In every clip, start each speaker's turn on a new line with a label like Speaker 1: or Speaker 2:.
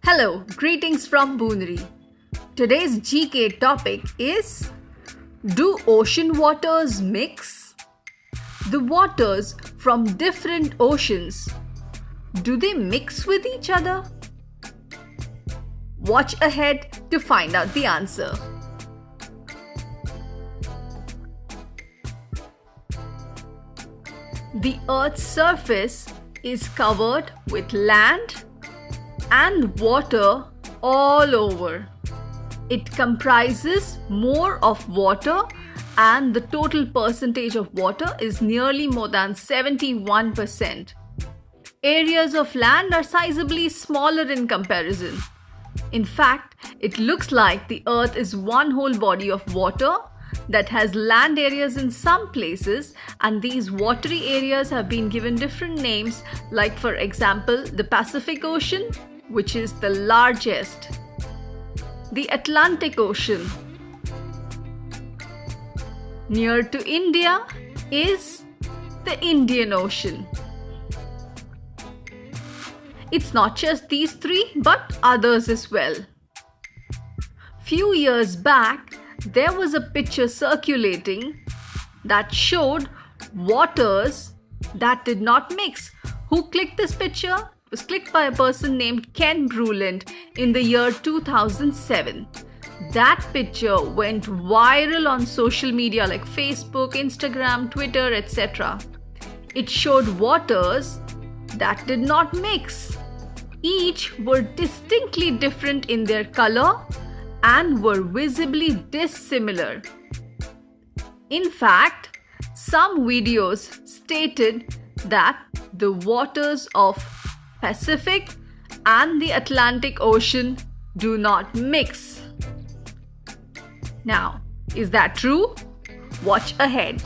Speaker 1: Hello, greetings from Boonri. Today's GK topic is: do ocean waters mix? The waters from different oceans, do they mix with each other? Watch ahead to find out the answer. The Earth's surface is covered with land and water all over. It comprises more of water, and the total percentage of water is nearly more than 71%. Areas of land are sizably smaller in comparison. In fact, it looks like the Earth is one whole body of water that has land areas in some places, and these watery areas have been given different names, like for example the Pacific Ocean, which is the largest, the Atlantic Ocean. Near to India is the Indian Ocean. It's not just these three, but others as well. Few years back, there was a picture circulating that showed waters that did not mix. Who clicked this picture? It was clicked by a person named Ken Bruland in the year 2007. That picture went viral on social media like Facebook, Instagram, Twitter, etc. It showed waters that did not mix. Each were distinctly different in their color and were visibly dissimilar. In fact, some videos stated that the waters of Pacific and the Atlantic Ocean do not mix. Now, is that true? Watch ahead.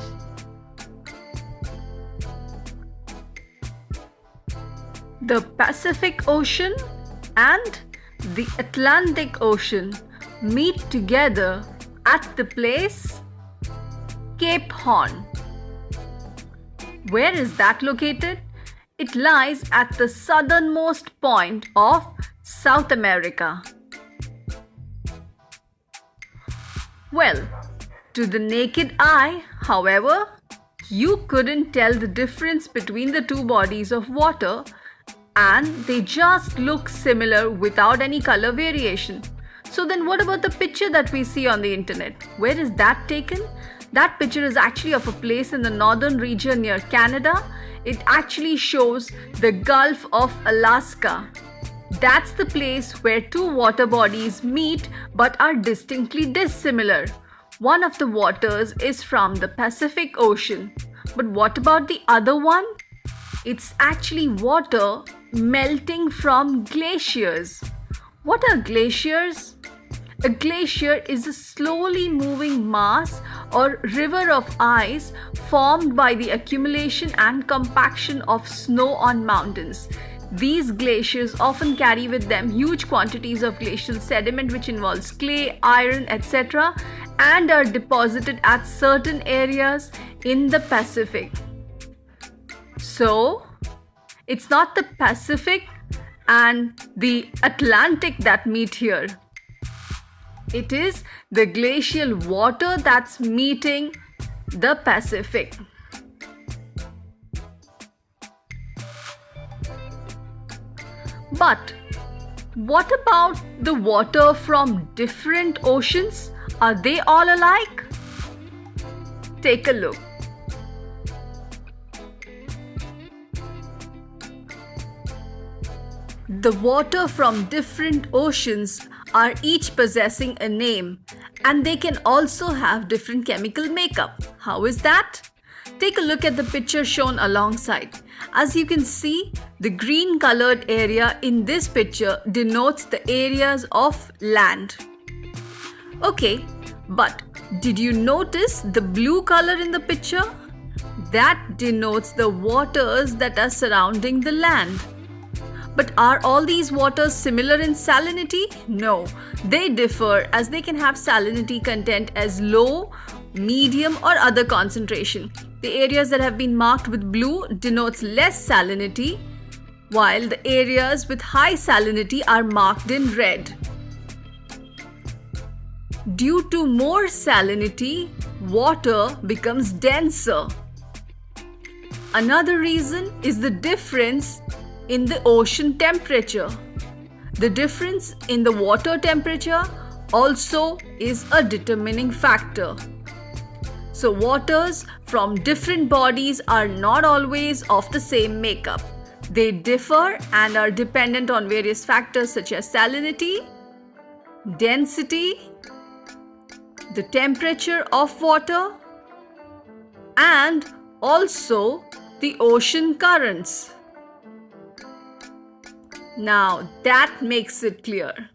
Speaker 1: The Pacific Ocean and the Atlantic Ocean meet together at the place Cape Horn. Where is that located? It lies at the southernmost point of South America. Well, to the naked eye, however, you couldn't tell the difference between the two bodies of water, and they just look similar without any color variation. So then what about the picture that we see on the internet? Where is that taken? That picture is actually of a place in the northern region near Canada. It actually shows the Gulf of Alaska. That's the place where two water bodies meet but are distinctly dissimilar. One of the waters is from the Pacific Ocean. But what about the other one? It's actually water melting from glaciers. What are glaciers? A glacier is a slowly moving mass or river of ice formed by the accumulation and compaction of snow on mountains. These glaciers often carry with them huge quantities of glacial sediment which involves clay, iron, etc., and are deposited at certain areas in the Pacific. So, it's not the Pacific and the Atlantic that meet here. It is the glacial water that's meeting the Pacific. But what about the water from different oceans? Are they all alike? Take a look. The water from different oceans are each possessing a name, and they can also have different chemical makeup. How is that? Take a look at the picture shown alongside. As you can see, the green colored area in this picture denotes the areas of land. Okay, but did you notice the blue color in the picture? That denotes the waters that are surrounding the land. But are all these waters similar in salinity? No, they differ as they can have salinity content as low, medium or other concentration. The areas that have been marked with blue denotes less salinity while the areas with high salinity are marked in red. Due to more salinity, water becomes denser. Another reason is the difference in the ocean temperature. The difference in the water temperature also is a determining factor. So waters from different bodies are not always of the same makeup. They differ and are dependent on various factors such as salinity, density, the temperature of water, and also the ocean currents. Now that makes it clear.